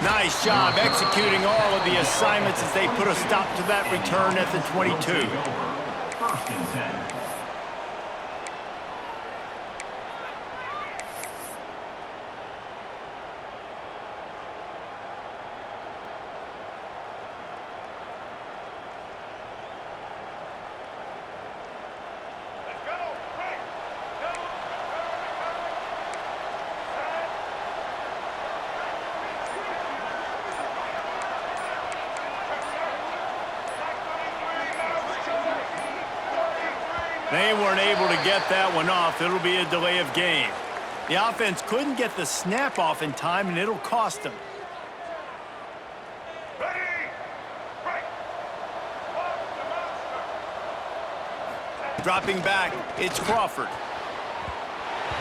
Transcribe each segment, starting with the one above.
Nice job executing all of the assignments as they put a stop to that return at the 22. First and 10. They weren't able to get that one off. It'll be a delay of game. The offense couldn't get the snap off in time, and it'll cost them. Dropping back, it's Crawford.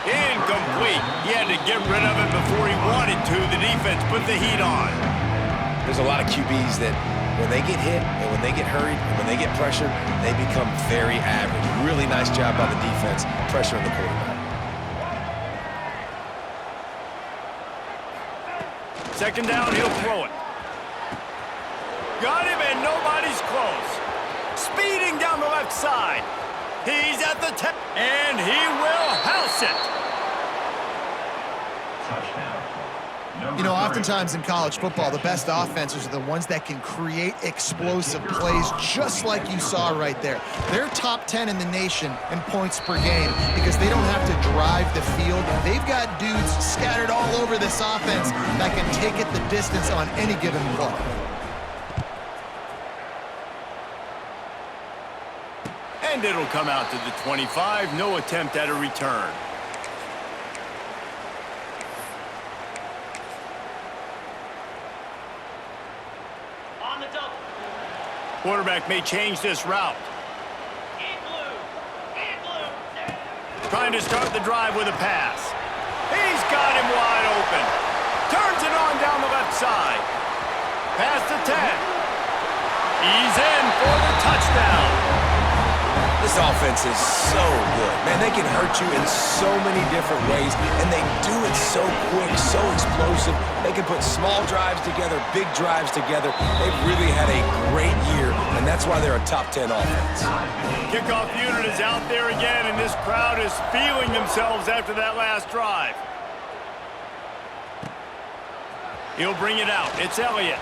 Incomplete. He had to get rid of it before he wanted to. The defense put the heat on. There's a lot of QBs that when they get hit and when they get hurried and when they get pressured, they become very average. Really nice job by the defense pressuring the quarterback. Second down, he'll throw it. Got him, and nobody's close. Speeding down the left side. He's at the 10, and he will house it. Touchdown. You know, oftentimes in college football, the best offenses are the ones that can create explosive plays, just like you saw right there. They're top 10 in the nation in points per game because they don't have to drive the field. They've got dudes scattered all over this offense that can take it the distance on any given play. And it'll come out to the 25. No attempt at a return. On the double. Quarterback may change this route. In blue. In blue. Trying to start the drive with a pass. He's got him wide open. Turns it on down the left side. Past the 10. He's in for the touchdown. This offense is so good. Man, they can hurt you in so many different ways, and they do it so quick, so explosive. They can put small drives together, big drives together. They've really had a great year, and that's why they're a top 10 offense. Kickoff unit is out there again, and this crowd is feeling themselves after that last drive. He'll bring it out. It's Elliott.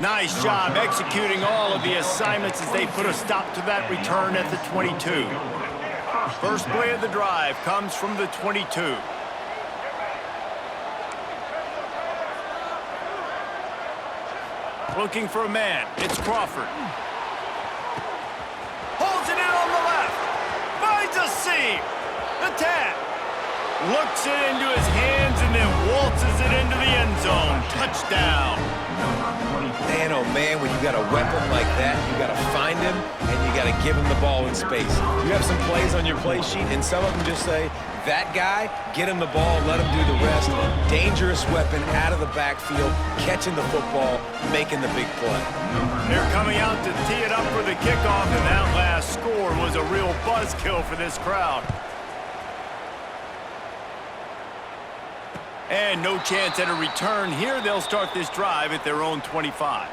Nice job executing all of the assignments as they put a stop to that return at the 22. First play of the drive comes from the 22. Looking for a man. It's Crawford. Holds it in on the left. Finds a seam. The 10. Looks it into his hands and then waltzes it into the end zone. Touchdown. Man, oh man, when you got a weapon like that, you got to find him and you got to give him the ball in space. You have some plays on your play sheet, and some of them just say, that guy, get him the ball, let him do the rest. Dangerous weapon out of the backfield, catching the football, making the big play. They're coming out to tee it up for the kickoff, and that last score was a real buzzkill for this crowd. And no chance at a return here. They'll start this drive at their own 25.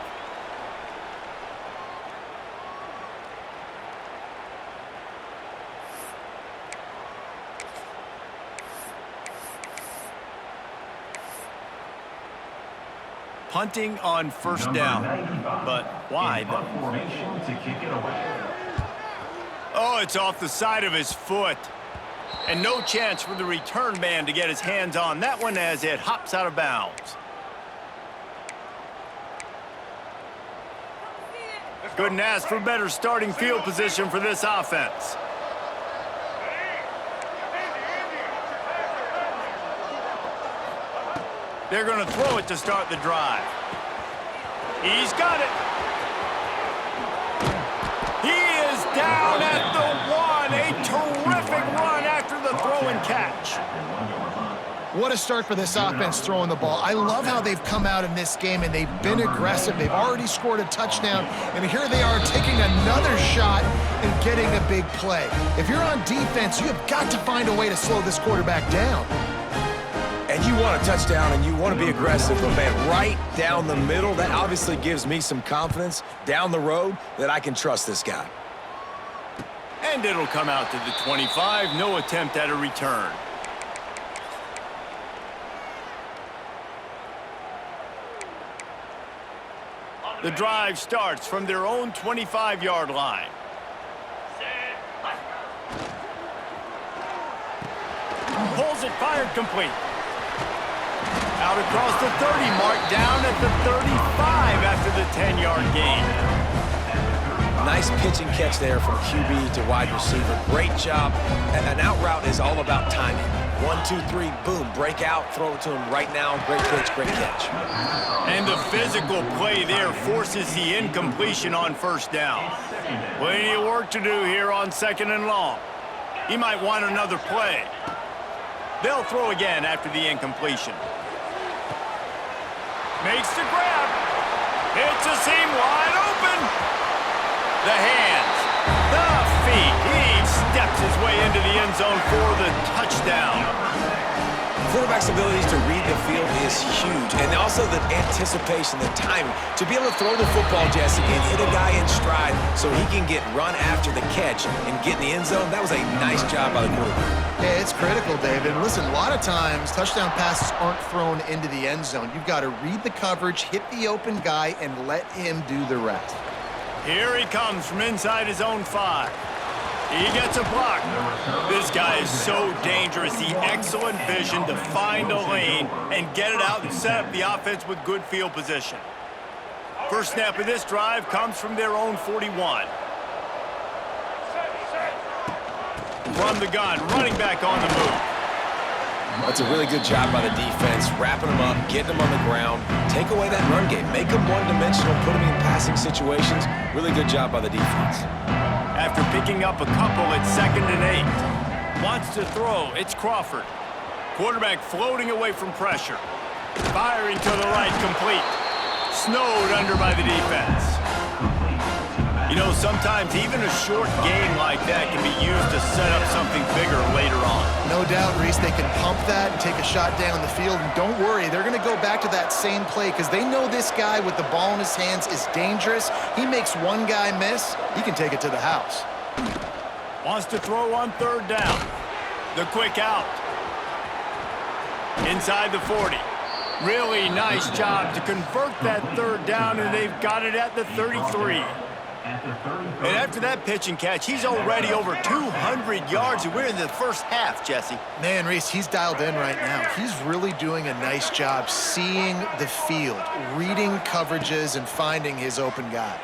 Punting on first down. But why, though? Oh, it's off the side of his foot. And no chance for the return man to get his hands on that one as it hops out of bounds. Couldn't ask for better starting field position for this offense. They're going to throw it to start the drive. He's got it. He is down at the 1. A terrific run after the throw and catch. What a start for this offense throwing the ball. I love how they've come out in this game, and they've been aggressive. They've already scored a touchdown, and here they are taking another shot and getting a big play. If you're on defense, you have got to find a way to slow this quarterback down. and you want a touchdown and you want to be aggressive, but man, right down the middle, that obviously gives me some confidence down the road that I can trust this guy. And it'll come out to the 25. No attempt at a return. The drive starts from their own 25-yard line. Pulls it, fired, complete. Out across the 30, marked down at the 35 after the 10-yard gain. Nice pitch and catch there from QB to wide receiver. Great job. An out route is all about timing. 1, 2, 3, boom, break out, throw it to him right now. Great pitch, great catch. And the physical play there forces the incompletion on first down. Plenty of work to do here on 2nd and long. He might want another play. They'll throw again after the incompletion. Makes the grab. Hits a seam wide open. The hands, the feet. He steps his way into the end zone for the touchdown. Quarterback's abilities to read the field is huge, and also the anticipation, the timing. To be able to throw the football, Jesse, and hit a guy in stride so he can get run after the catch and get in the end zone, that was a nice job by the quarterback. Yeah, it's critical, David. And listen, a lot of times, touchdown passes aren't thrown into the end zone. You've got to read the coverage, hit the open guy, and let him do the rest. Here he comes from inside his own 5. He gets a block. This guy is so dangerous. The excellent vision to find a lane and get it out and set up the offense with good field position. First snap of this drive comes from their own 41. From the gun, running back on the move. That's a really good job by the defense, wrapping them up, getting them on the ground, take away that run game, make them one-dimensional, put them in passing situations. Really good job by the defense. After picking up a couple at 2nd and 8. Wants to throw, it's Crawford. Quarterback floating away from pressure. Firing to the right, complete. Snowed under by the defense. You know, sometimes even a short gain like that can be used to set up something bigger later on. No doubt, Reese, they can pump that and take a shot down the field. And don't worry, they're going to go back to that same play because they know this guy with the ball in his hands is dangerous. He makes one guy miss, he can take it to the house. Wants to throw on 3rd down. The quick out. Inside the 40. Really nice job to convert that 3rd down, and they've got it at the 33. And after that pitch and catch, he's already over 200 yards, and we're in the first half, Jesse. Man, Reese, he's dialed in right now. He's really doing a nice job seeing the field, reading coverages, and finding his open guy.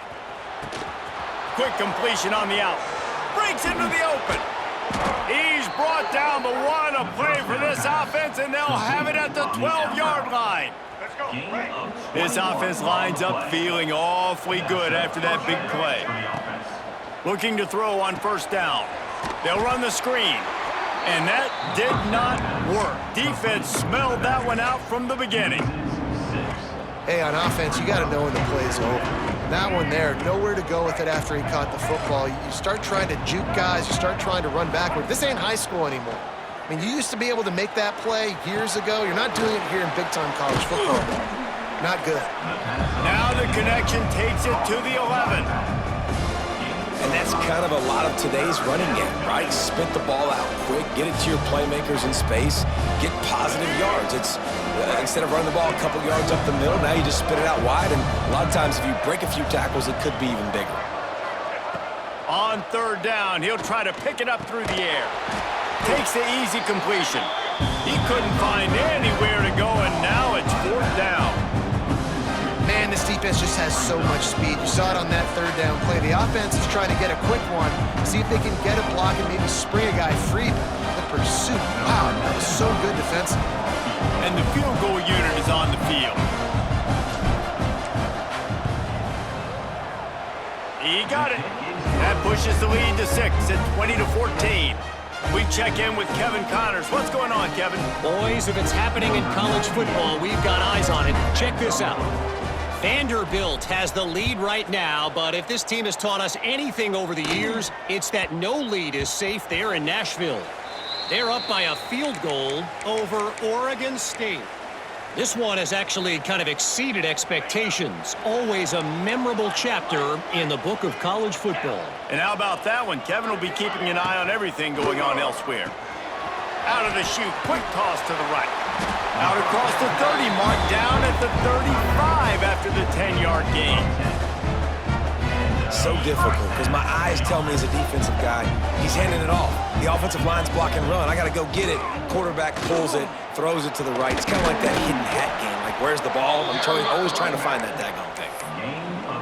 Quick completion on the out. Breaks into the open. He's brought down, but what a play for this offense, and they'll have it at the 12-yard line. This offense lines up feeling awfully good after that big play. Looking to throw on 1st down. They'll run the screen. And that did not work. Defense smelled that one out from the beginning. Hey, on offense, you got to know when the play's over. That one there, nowhere to go with it after he caught the football. You start trying to juke guys. You start trying to run backward. This ain't high school anymore. I mean, you used to be able to make that play years ago. You're not doing it here in big-time college football. Not good. Now the connection takes it to the 11. And that's kind of a lot of today's running game, right? Spit the ball out quick, get it to your playmakers in space, get positive yards. It's instead of running the ball a couple yards up the middle, now you just spit it out wide, and a lot of times if you break a few tackles, it could be even bigger. On 3rd down, he'll try to pick it up through the air. Takes the easy completion. He couldn't find anywhere to go, and now it's 4th down. Man, this defense just has so much speed. You saw it on that 3rd down play. The offense is trying to get a quick one, see if they can get a block and maybe spring a guy free. But the pursuit, wow, that was so good defensively. And the field goal unit is on the field. He got it. That pushes the lead to 6 at 20-14. We check in with Kevin Connors. What's going on, Kevin? Boys, if it's happening in college football, we've got eyes on it. Check this out. Vanderbilt has the lead right now, but if this team has taught us anything over the years, it's that no lead is safe there in Nashville. They're up by a field goal over Oregon State. This one has actually kind of exceeded expectations. Always a memorable chapter in the book of college football. And how about that one? Kevin will be keeping an eye on everything going on elsewhere. Out of the chute, quick toss to the right. Out across the 30 mark, down at the 35 after the 10-yard gain. So difficult because my eyes tell me as a defensive guy, he's handing it off. The offensive line's block and run. I got to go get it. Quarterback pulls it, throws it to the right. It's kind of like that hidden hat game. Like, where's the ball? I'm always trying to find that daggone thing.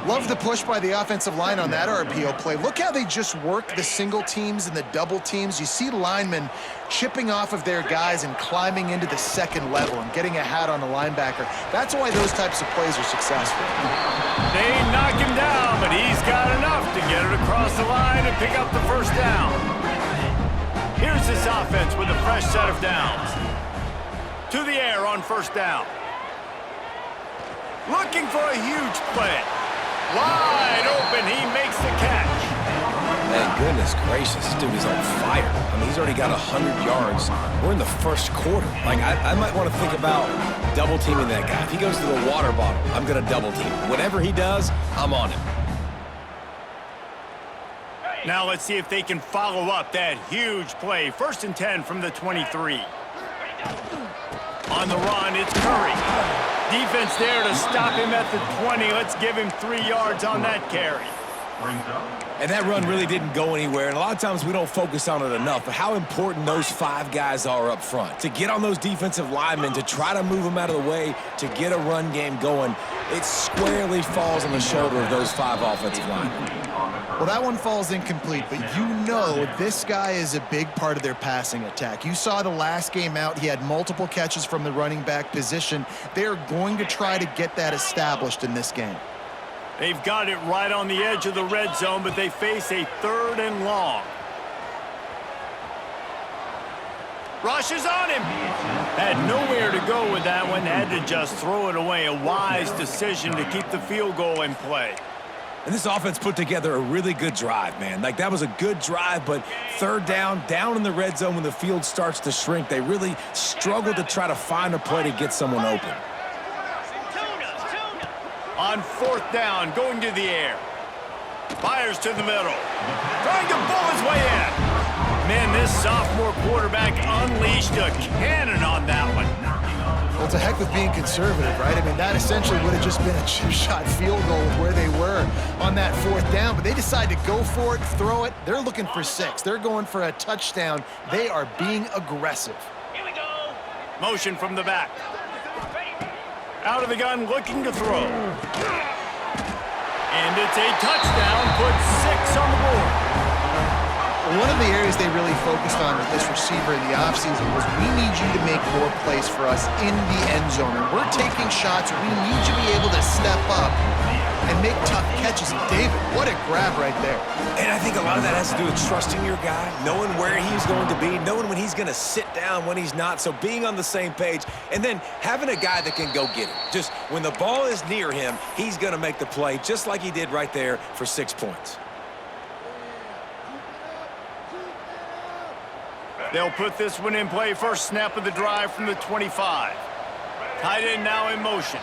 Love the push by the offensive line on that RPO play. Look how they just work the single teams and the double teams. You see linemen chipping off of their guys and climbing into the second level and getting a hat on the linebacker. That's why those types of plays are successful. They knock him down, but he's got enough to get it across the line and pick up the first down. Here's this offense with a fresh set of downs. To the air on first down. Looking for a huge play. Wide open, he makes the catch. Man, goodness gracious, this dude is on fire. I mean, he's already got 100 yards. We're in the first quarter. Like, I might want to think about double-teaming that guy. If he goes to the water bottle, I'm going to double-team. Whatever he does, I'm on him. Now let's see if they can follow up that huge play. 1st and 10 from the 23. On the run, it's Curry. Defense there to stop him at the 20. Let's give him 3 yards on that carry. And that run really didn't go anywhere, and a lot of times we don't focus on it enough, but how important those 5 guys are up front. To get on those defensive linemen, to try to move them out of the way, to get a run game going, it squarely falls on the shoulder of those 5 offensive linemen. Well, that one falls incomplete, but you know this guy is a big part of their passing attack. You saw the last game out. He had multiple catches from the running back position. They're going to try to get that established in this game. They've got it right on the edge of the red zone, but they face a 3rd and long. Rushes on him. Had nowhere to go with that one. Had to just throw it away. A wise decision to keep the field goal in play. And this offense put together a really good drive, man. Like, that was a good drive, but 3rd down in the red zone when the field starts to shrink, they really struggled to try to find a play to get someone open. On 4th down, going to the air. Fires to the middle. Trying to bull his way in. Man, this sophomore quarterback unleashed a cannon on that one. Well, it's a heck with being conservative, right? I mean, that essentially would have just been a chip shot field goal with where they were on that 4th down, but they decided to go for it, throw it. They're looking for 6. They're going for a touchdown. They are being aggressive. Here we go. Motion from the back. Out of the gun, looking to throw. And it's a touchdown, puts 6 on the board. One of the areas they really focused on with this receiver in the offseason was, we need you to make more plays for us in the end zone. And we're taking shots. We need you to be able to step up and make tough catches. And David, what a grab right there. And I think a lot of that has to do with trusting your guy, knowing where he's going to be, knowing when he's going to sit down, when he's not, so being on the same page, and then having a guy that can go get it. Just when the ball is near him, he's going to make the play, just like he did right there for 6 points. They'll put this one in play. First snap of the drive from the 25. Tight end now in motion.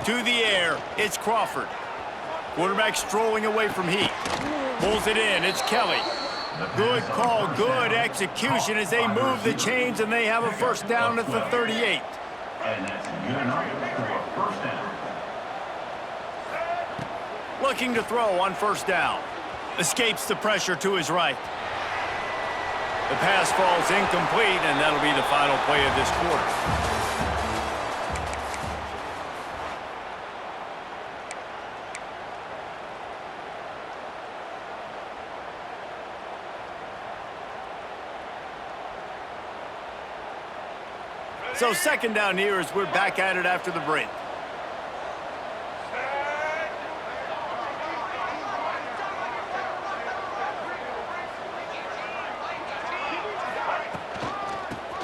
To the air, it's Crawford. Quarterback strolling away from Heat. Pulls it in, it's Kelly. Good call, good execution as they move the chains, and they have a first down at the 38. And that's good enough for a first down. Looking to throw on first down. Escapes the pressure to his right. The pass falls incomplete, and that'll be the final play of this quarter. So 2nd down here as we're back at it after the break.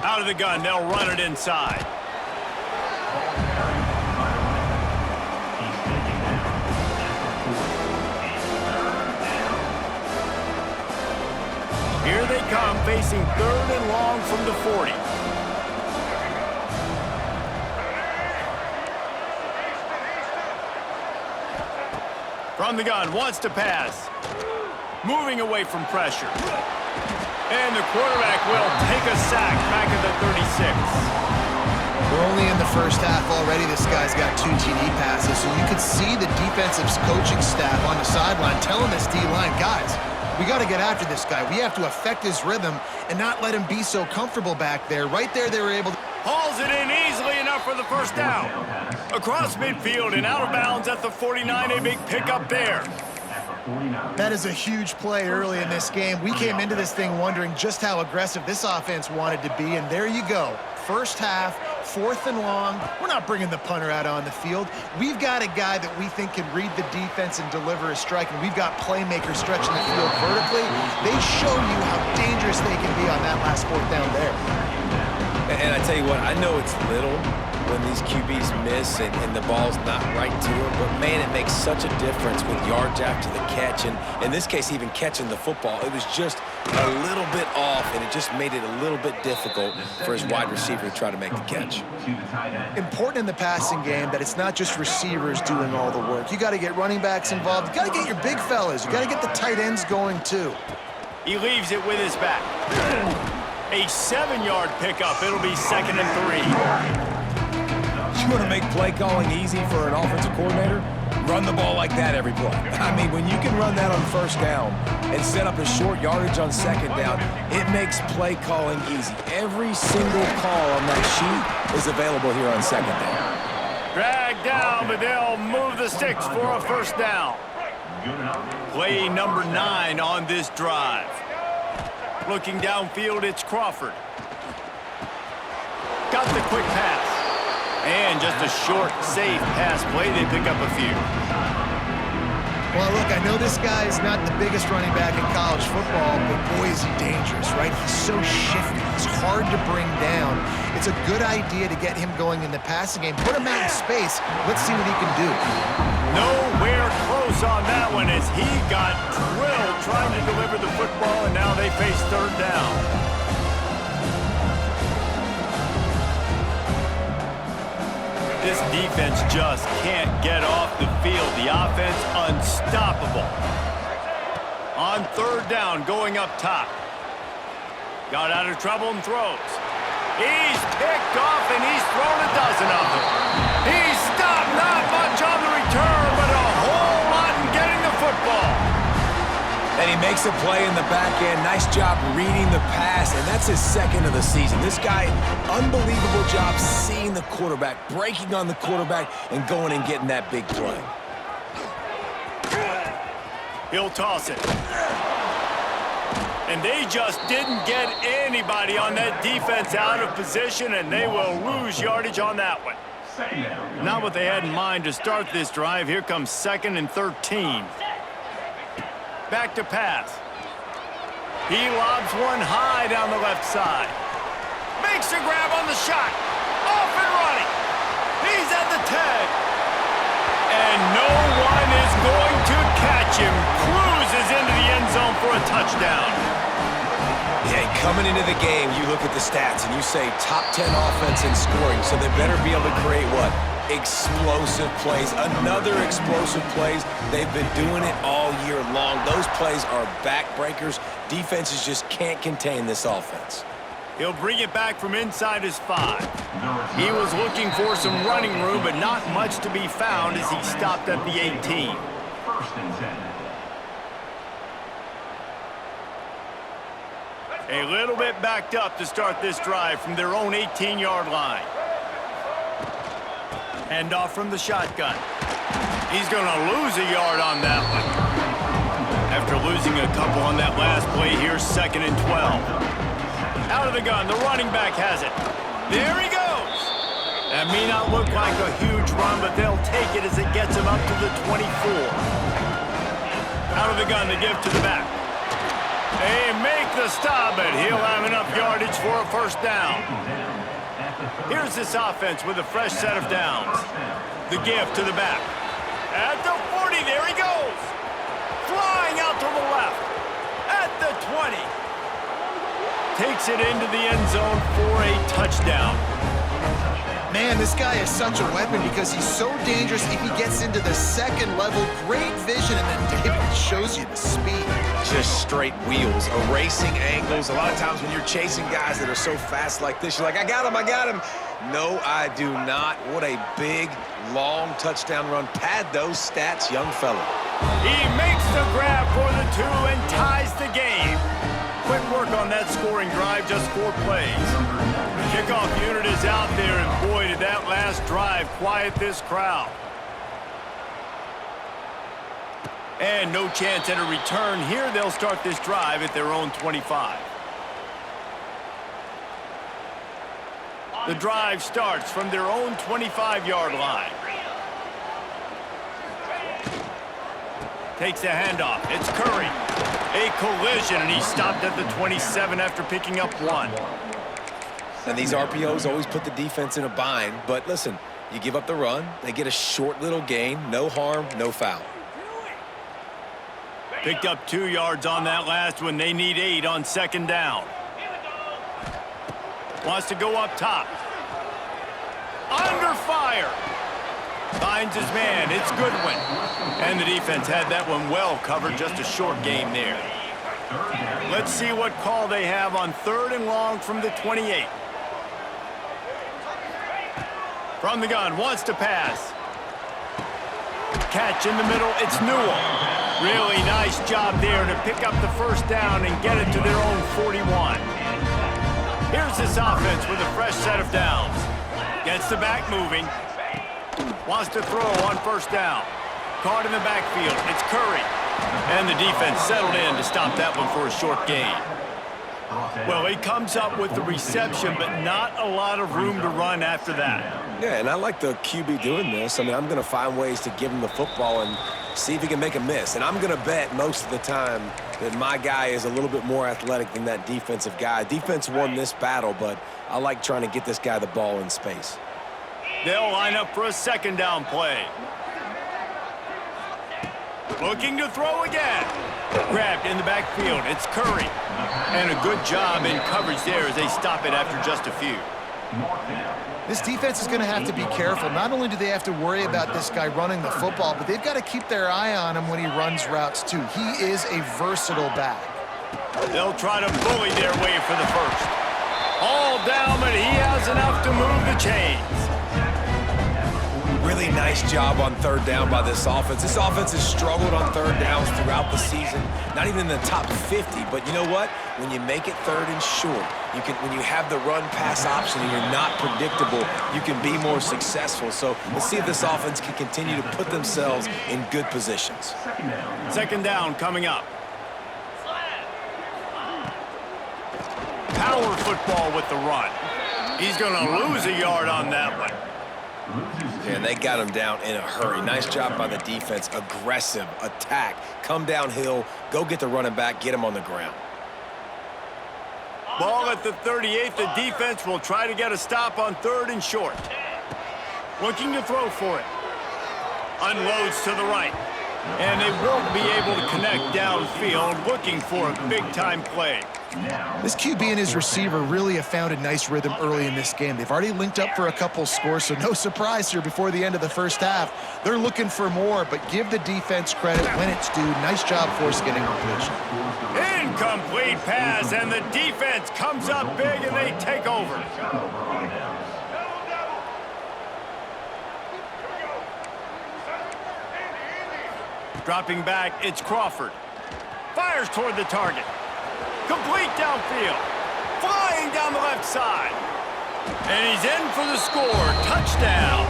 Out of the gun, they'll run it inside. He's taking down Here they come, facing 3rd and long from the 40. From the gun, wants to pass. Moving away from pressure. And the quarterback will take a sack back at the 36. We're only in the first half already. This guy's got 2 TD passes, so you could see the defensive coaching staff on the sideline telling this D-line, guys, we got to get after this guy. We have to affect his rhythm and not let him be so comfortable back there. Right there, they were able to... Hauls it in easily enough for the first down. Across midfield and out of bounds at the 49, a big pickup there. That is a huge play early in this game. We came into this thing wondering just how aggressive this offense wanted to be, and there you go. First half, 4th and long. We're not bringing the punter out on the field. We've got a guy that we think can read the defense and deliver a strike, and we've got playmakers stretching the field vertically. They show you how dangerous they can be on that last 4th down there. And I tell you what, I know it's little when these QBs miss and the ball's not right to them, but man, it makes such a difference with yards after the catch, and in this case, even catching the football. It was just a little bit off, and it just made it a little bit difficult for his wide receiver to try to make the catch. Important in the passing game that it's not just receivers doing all the work. You got to get running backs involved. You got to get your big fellas. You got to get the tight ends going too. He leaves it with his back. A 7-yard pickup. It'll be 2nd and 3. You want to make play calling easy for an offensive coordinator? Run the ball like that every play. I mean, when you can run that on 1st down and set up a short yardage on 2nd down, it makes play calling easy. Every single call on that sheet is available here on 2nd down. Dragged down, but they'll move the sticks for a 1st down. Play number 9 on this drive. Looking downfield, it's Crawford. Got the quick pass. And just a short, safe pass play. They pick up a few. Well, look, I know this guy is not the biggest running back in college football, but boy, is he dangerous, right? He's so shifty. He's hard to bring down. It's a good idea to get him going in the passing game. Put him out in space. Let's see what he can do. Nowhere close on that one as he got drilled trying to deliver the football, and now they face 3rd down. This defense just can't get off the field. The offense unstoppable. On 3rd down, going up top. Got out of trouble and throws. He's picked off and he's thrown a dozen of them. He's stopped, not much on the return, but a whole lot in getting the football. And he makes a play in the back end. Nice job reading the pass, and that's his 2nd of the season. This guy, unbelievable job seeing the quarterback, breaking on the quarterback, and going and getting that big play. He'll toss it. And they just didn't get anybody on that defense out of position, and they will lose yardage on that one. Not what they had in mind to start this drive. Here comes 2nd and 13. Back to pass. He lobs one high down the left side. Makes a grab on the shot. Off and running. He's at the 10. And no one is going to catch him. Cruises into the end zone for a touchdown. Yeah, coming into the game, you look at the stats and you say top 10 offense in scoring, so they better be able to create what? Explosive plays. Another explosive plays. They've been doing it all year long. Those plays are backbreakers. Defenses just can't contain this offense. He'll bring it back from inside his 5. He was looking for some running room, but not much to be found as he stopped at the 18. 1st and 10. A little bit backed up to start this drive from their own 18-yard line. Hand off from the shotgun. He's going to lose a yard on that one. After losing a couple on that last play, here's 2nd and 12. Out of the gun, the running back has it. There he goes. That may not look like a huge run, but they'll take it as it gets him up to the 24. Out of the gun, the give to the back. They make the stop, but he'll have enough yardage for a 1st down. Here's this offense with a fresh set of downs. The give to the back. At the 40, there he goes. Flying out to the left. At the 20. takes it into the end zone for a touchdown. Man, this guy is such a weapon because he's so dangerous if he gets into the second level. Great vision, and then David shows you the speed. Just straight wheels, erasing angles. A lot of times when you're chasing guys that are so fast like this, you're like, I got him. No, I do not. What a big, long touchdown run. Pad those stats, young fella. He makes the grab for the 2 and ties the game. Quick work on that scoring drive, just 4 plays. The kickoff unit is out there, and boy, did that last drive quiet this crowd. And no chance at a return here. They'll start this drive at their own 25. The drive starts from their own 25-yard line. Takes a handoff. It's Curry. A collision, and he stopped at the 27 after picking up 1. And these RPOs always put the defense in a bind. But listen, you give up the run, they get a short little gain. No harm, no foul. Picked up 2 yards on that last one. They need 8 on second down. Wants to go up top. Under fire. Finds his man. It's Goodwin. And the defense had that one well covered. Just a short game there. Let's see what call they have on 3rd and long from the 28. From the gun. Wants to pass. Catch in the middle. It's Newell. Really nice job there to pick up the first down and get it to their own 41. Here's this offense with a fresh set of downs. Gets the back moving. Wants to throw on first down. Caught in the backfield. It's Curry. And the defense settled in to stop that one for a short gain. Well, he comes up with the reception, but not a lot of room to run after that. Yeah, and I like the QB doing this. I mean, I'm going to find ways to give him the football and see if he can make a miss. And I'm going to bet most of the time that my guy is a little bit more athletic than that defensive guy. Defense won this battle, but I like trying to get this guy the ball in space. They'll line up for a second down play. Looking to throw again. Grabbed in the backfield. It's Curry. And a good job in coverage there as they stop it after just a few. This defense is going to have to be careful. Not only do they have to worry about this guy running the football, but they've got to keep their eye on him when he runs routes too. He is a versatile back. They'll try to bully their way for the first. All down, but he has enough to move the chains. Really nice job on 3rd down by this offense. This offense has struggled on 3rd downs throughout the season. Not even in the top 50, but you know what? When you make it 3rd and short, when you have the run-pass option and you're not predictable, you can be more successful. So let's see if this offense can continue to put themselves in good positions. Second down coming up. Power football with the run. He's going to lose a yard on that one. And they got him down in a hurry. Nice job by the defense. Aggressive attack. Come downhill. Go get the running back. Get him on the ground. Ball at the 38. The defense will try to get a stop on 3rd and short. Looking to throw for it. Unloads to the right. And they won't be able to connect downfield, looking for a big-time play. This QB and his receiver really have found a nice rhythm early in this game. They've already linked up for a couple scores, so no surprise here before the end of the first half. They're looking for more, but give the defense credit when it's due. Nice job for us getting completion. Incomplete pass, and the defense comes up big, and they take over. Dropping back, it's Crawford. Fires toward the target. Complete downfield. Flying down the left side. And he's in for the score. Touchdown.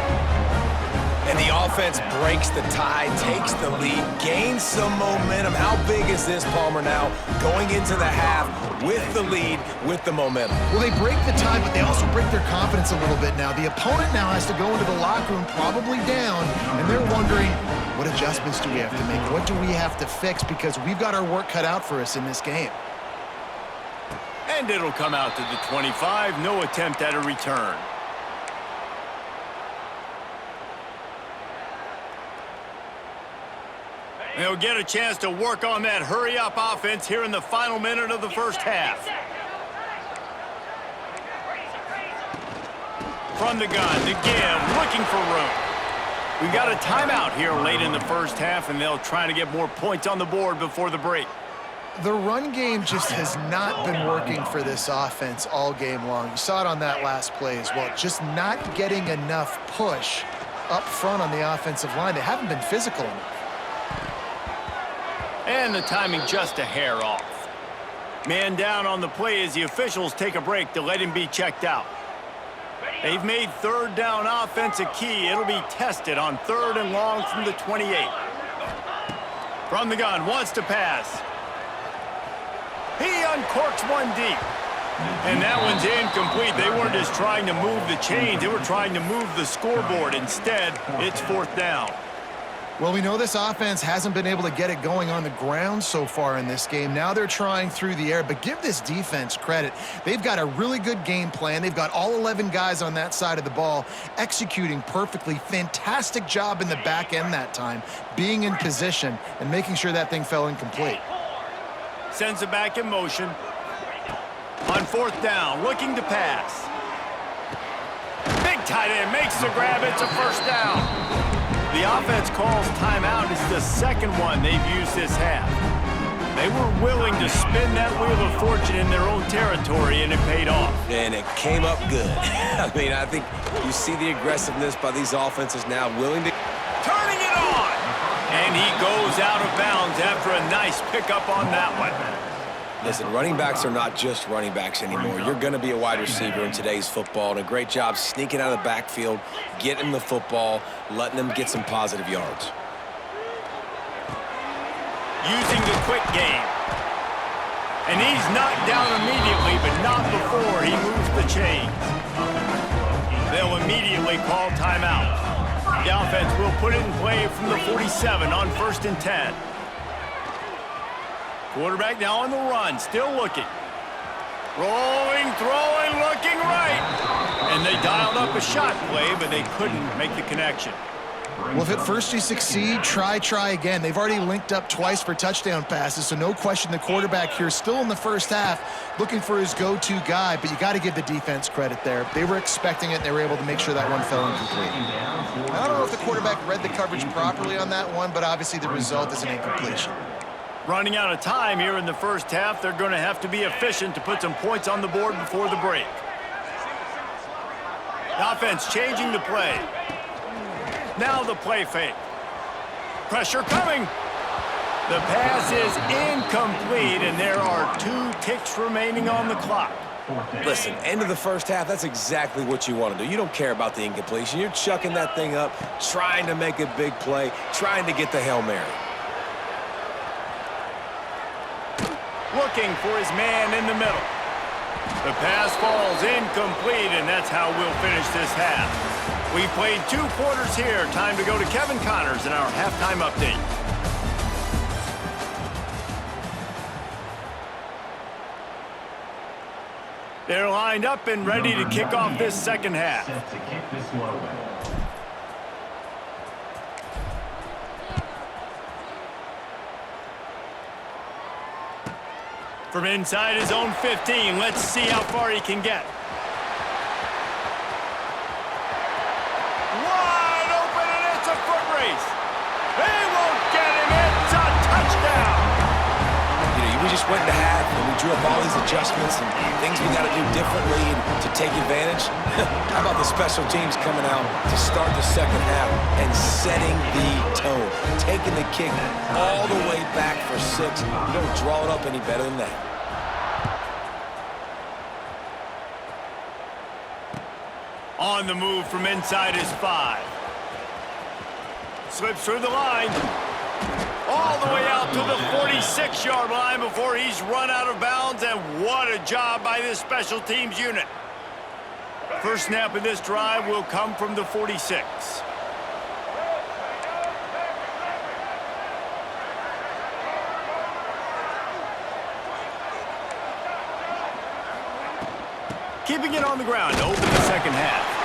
And the offense breaks the tie, takes the lead, gains some momentum. How big is this, Palmer, now going into the half with the lead, with the momentum? Well, they break the tie, but they also break their confidence a little bit now. The opponent now has to go into the locker room probably down, and they're wondering, what adjustments do we have to make? What do we have to fix? Because we've got our work cut out for us in this game. And it'll come out to the 25. No attempt at a return. They'll get a chance to work on that hurry-up offense here in the final minute of the first half. from the gun, the give, looking for room. We've got a timeout here late in the first half, and they'll try to get more points on the board before the break. The run game just has not been working for this offense all game long. You saw it on that last play as well. Just not getting enough push up front on the offensive line. They haven't been physical enough. And the timing just a hair off. Man down on the play as the officials take a break to let him be checked out. They've made third down offense a key. It'll be tested on 3rd and long from the 28. From the gun, wants to pass. He uncorks one deep. And that one's incomplete. They weren't just trying to move the chains. They were trying to move the scoreboard. Instead, it's 4th down. Well, we know this offense hasn't been able to get it going on the ground so far in this game. Now they're trying through the air, but give this defense credit. They've got a really good game plan. They've got all 11 guys on that side of the ball executing perfectly. Fantastic job in the back end that time, being in position and making sure that thing fell incomplete. Sends it back in motion. On 4th down, looking to pass. Big tight end makes the grab. It's a 1st down. The offense calls timeout. It's the second one they've used this half. They were willing to spin that wheel of fortune in their own territory, and it paid off. And it came up good. I mean, I think you see the aggressiveness by these offenses now, willing to... Turning it on! And he goes out of bounds after a nice pickup on that one. Listen, running backs are not just running backs anymore. You're going to be a wide receiver in today's football, and a great job sneaking out of the backfield, getting the football, letting them get some positive yards. Using the quick game. And he's knocked down immediately, but not before he moves the chains. They'll immediately call timeout. The offense will put it in play from the 47 on 1st and 10. Quarterback now on the run, still looking. Rolling, throwing, looking right. And they dialed up a shot play, but they couldn't make the connection. Well, if at first you succeed, try again. They've already linked up twice for touchdown passes, so no question the quarterback here still in the first half looking for his go-to guy, but you got to give the defense credit there. They were expecting it, and they were able to make sure that one fell incomplete. I don't know if the quarterback read the coverage properly on that one, but obviously the result is an incompletion. Running out of time here in the first half, they're going to have to be efficient to put some points on the board before the break. The offense changing the play. Now the play fake. Pressure coming. The pass is incomplete, and there are 2 ticks remaining on the clock. Listen, end of the first half, that's exactly what you want to do. You don't care about the incompletion. You're chucking that thing up, trying to make a big play, trying to get the Hail Mary. Looking for his man in the middle. The pass falls incomplete, and that's how we'll finish this half. We've played 2 quarters here. Time to go to Kevin Connors in our halftime update. They're lined up and ready to kick off this second half. Set to kick this one away. From inside his own 15, let's see how far he can get. Wide open, and it's a foot race. They won't get him. It's a touchdown. You know, we just went into half, and we drew up all these adjustments and things we got to do differently to take advantage. How about the special teams coming out to start the second half and setting the tone, taking the kick all the way back for 6. You don't draw it up any better than that. On the move from inside his 5. Slips through the line. All the way out to the 46-yard line before he's run out of bounds, and what a job by this special teams unit. First snap of this drive will come from the 46. Keeping it on the ground to open the second half.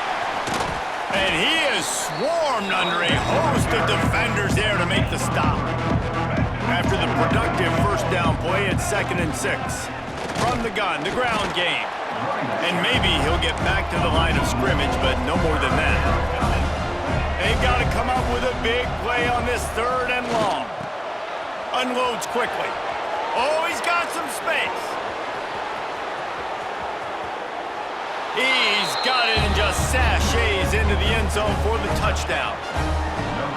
And he is swarmed under a host of defenders there to make the stop. After the productive first down play, it's 2nd and 6. From the gun, the ground game. And maybe he'll get back to the line of scrimmage, but no more than that. They've got to come up with a big play on this 3rd and long. Unloads quickly. Oh, he's got some space. He's got it and just sashays into the end zone for the touchdown.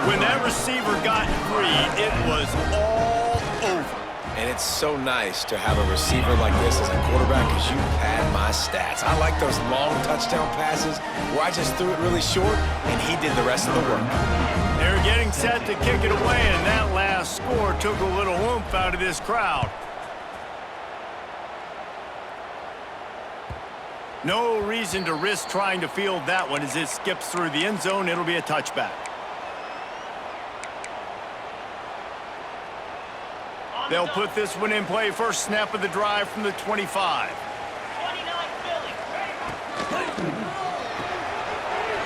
When that receiver got free, it was all over. And it's so nice to have a receiver like this as a quarterback because you pad my stats. I like those long touchdown passes where I just threw it really short and he did the rest of the work. They're getting set to kick it away, and that last score took a little oomph out of this crowd. No reason to risk trying to field that one as it skips through the end zone. It'll be a touchback. They'll put this one in play. First snap of the drive from the 25. 29 Philly.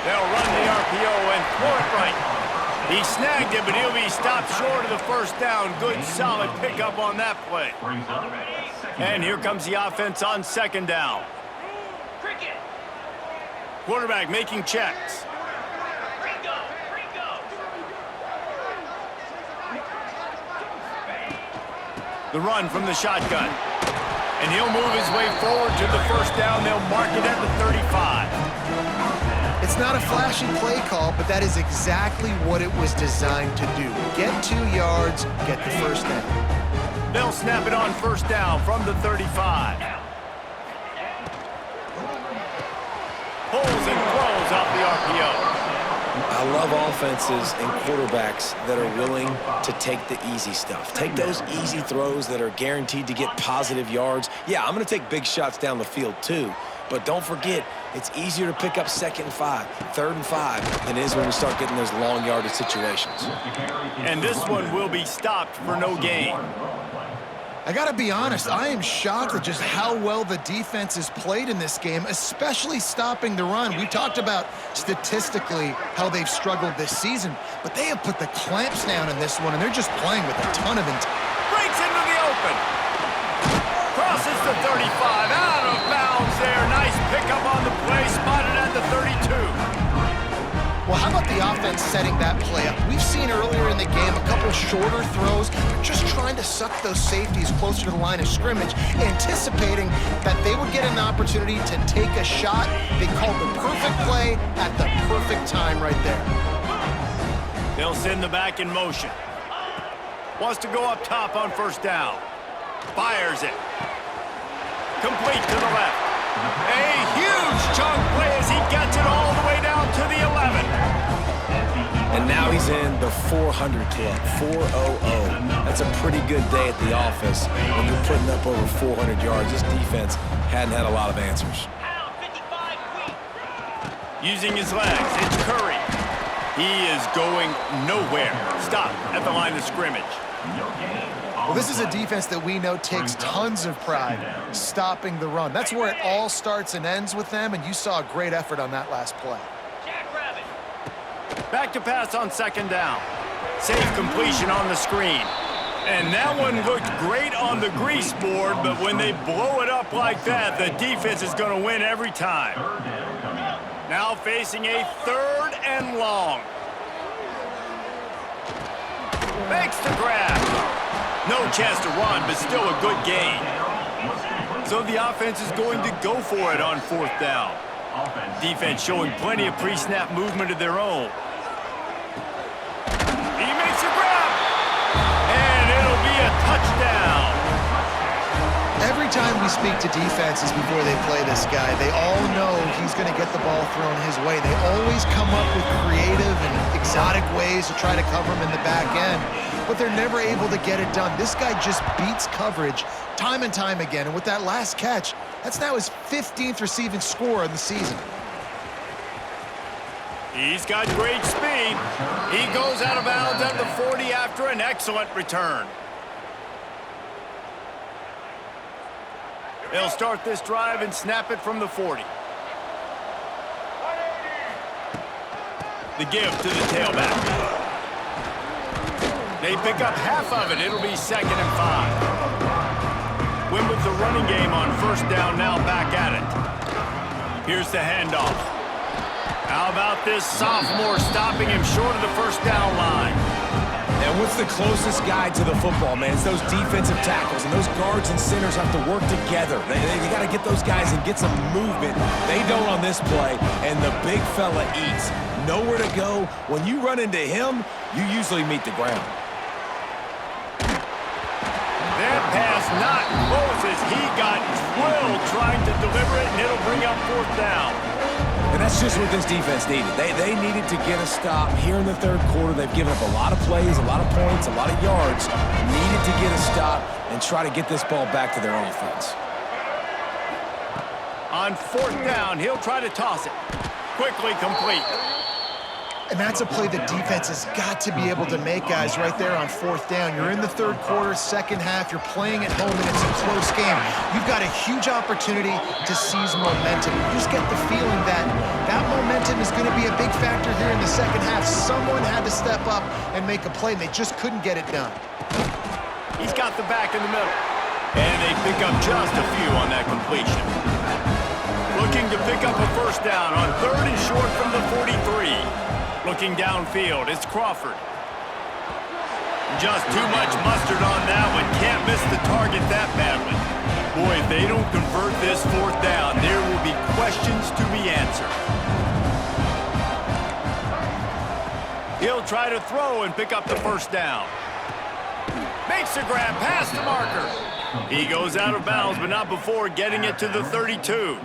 They'll run the RPO and throw it right. He snagged it, but he'll be stopped short of the first down. Good, solid pickup on that play. And here comes the offense on 2nd down. Cricket. Quarterback making checks. Ringo. The run from the shotgun. And he'll move his way forward to the first down. They'll mark it at the 35. It's not a flashy play call, but that is exactly what it was designed to do. Get 2 yards, get the first down. They'll snap it on first down from the 35. Pulls and throws off the RPO. I love offenses and quarterbacks that are willing to take the easy stuff. Take those easy throws that are guaranteed to get positive yards. Yeah, I'm going to take big shots down the field too, but don't forget, it's easier to pick up 2nd and 5, 3rd and 5 than it is when we start getting those long yardage situations. And this one will be stopped for no gain. I gotta be honest, I am shocked at just how well the defense has played in this game, especially stopping the run. We talked about statistically how they've struggled this season, but they have put the clamps down in this one, and they're just playing with a ton of intent. Breaks into the open. Crosses the 35, out of bounds there. Nice pickup on the play, spotted at the 32. Well, how about the offense setting that play up? We've seen earlier in the game a couple shorter throws. They're just trying to suck those safeties closer to the line of scrimmage, anticipating that they would get an opportunity to take a shot. They called the perfect play at the perfect time right there. They'll send the back in motion. Wants to go up top on first down. Fires it. Complete to the left. A huge chunk play as he gets it all the way down to the 11. And now he's in the 400 club, 400. That's a pretty good day at the office when you're putting up over 400 yards. This defense hadn't had a lot of answers. Pound 55 weak. Using his legs, it's Curry. He is going nowhere. Stop at the line of scrimmage. Well, this is a defense that we know takes tons of pride stopping the run. That's where it all starts and ends with them, and you saw a great effort on that last play. Jackrabbit. Back to pass on 2nd down. Safe completion on the screen. And that one looked great on the grease board, but when they blow it up like that, the defense is going to win every time. Now facing a 3rd and long. Makes the grab. No chance to run, but still a good gain. So the offense is going to go for it on 4th down. Defense showing plenty of pre-snap movement of their own. He makes a grab. And it'll be a touchdown. Every time we speak to defenses before they play this guy, they all know he's going to get the ball thrown his way. They always come up with creative and exotic ways to try to cover him in the back end, but they're never able to get it done. This guy just beats coverage time and time again, and with that last catch, that's now his 15th receiving score of the season. He's got great speed. He goes out of bounds at the 40 after an excellent return. They'll start this drive and snap it from the 40. The give to the tailback. They pick up half of it. It'll be 2nd and 5. Win with the running game on first down, now back at it. Here's the handoff. How about this sophomore stopping him short of the first down line? And what's the closest guy to the football, man? It's those defensive tackles, and those guards and centers have to work together. They got to get those guys and get some movement. They don't on this play, and the big fella eats. Nowhere to go. When you run into him, you usually meet the ground. That pass not close as he got drilled trying to deliver it, and it'll bring up fourth down. And that's just what this defense needed. They needed to get a stop here in the third quarter. They've given up a lot of plays, a lot of points, a lot of yards. Needed to get a stop and try to get this ball back to their offense. On fourth down, he'll try to toss it. Quickly complete. And that's a play the defense has got to be able to make, guys, right there on fourth down. You're in the third quarter, second half. You're playing at home, and it's a close game. You've got a huge opportunity to seize momentum. You just get the feeling that that momentum is going to be a big factor here in the second half. Someone had to step up and make a play, and they just couldn't get it done. He's got the back in the middle. And they pick up just a few on that completion. Looking to pick up a first down on third and short from the 43. Looking downfield, it's Crawford. Just too much mustard on that one. Can't miss the target that badly. Boy, if they don't convert this fourth down, there will be questions to be answered. He'll try to throw and pick up the first down. Makes the grab past the marker. He goes out of bounds, but not before getting it to the 32.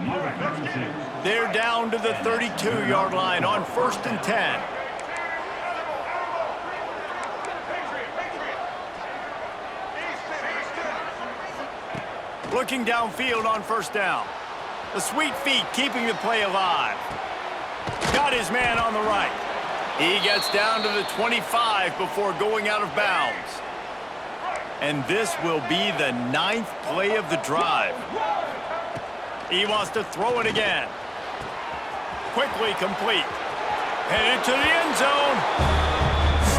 They're down to the 32-yard line on 1st and 10. Looking downfield on first down. The sweet feet keeping the play alive. Got his man on the right. He gets down to the 25 before going out of bounds. And this will be the 9th play of the drive. He wants to throw it again. Quickly complete. Headed to the end zone.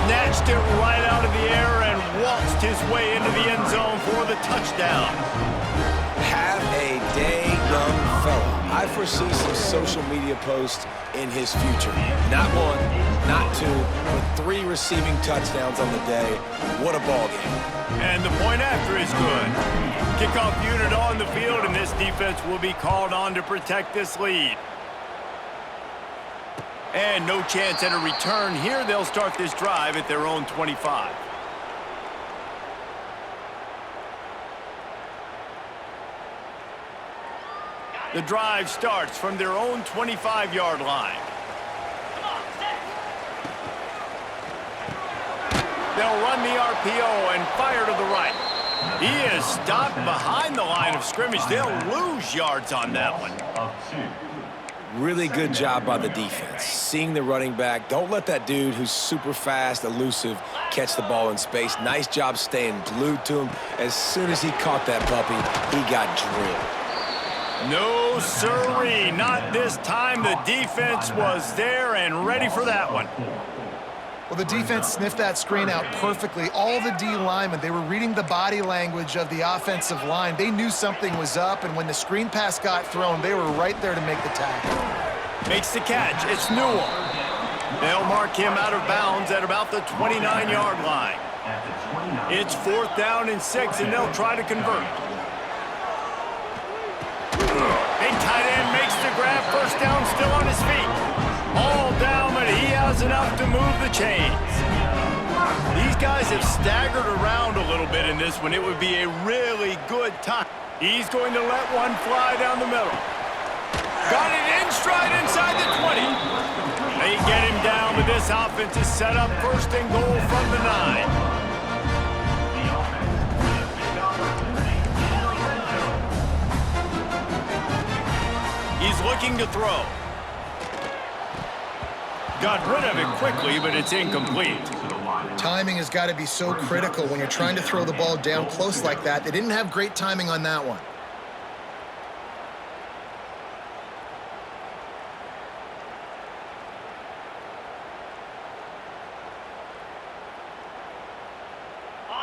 Snatched it right out of the air and waltzed his way into the end zone for the touchdown. Have a day, young fella. I foresee some social media posts in his future. Not one, not two, but 3 receiving touchdowns on the day. What a ball game. And the point after is good. Kickoff unit on the field, and this defense will be called on to protect this lead. And no chance at a return here. They'll start this drive at their own 25. The drive starts from their own 25-yard line. They'll run the RPO and fire to the right. He is stopped behind the line of scrimmage. They'll lose yards on that one. Really good job by the defense. Seeing the running back. Don't let that dude who's super fast, elusive, catch the ball in space. Nice job staying glued to him. As soon as he caught that puppy, he got drilled. No sirree, not this time. The defense was there and ready for that one. Well, the defense sniffed that screen out perfectly. All the D linemen, they were reading the body language of the offensive line. They knew something was up, and when the screen pass got thrown, they were right there to make the tackle. Makes the catch. It's Newell. They'll mark him out of bounds at about the 29-yard line. It's 4th down and 6, and they'll try to convert. Big tight end makes the grab. First down, still on his feet. All down, but he has enough to move the chains. These guys have staggered around a little bit in this one. It would be a really good time. He's going to let one fly down the middle. Got it in stride inside the 20. They get him down, but this offense is set up 1st and goal from the 9. He's looking to throw. Got rid of it quickly, but it's incomplete. Timing has got to be so critical when you're trying to throw the ball down close like that. They didn't have great timing on that one.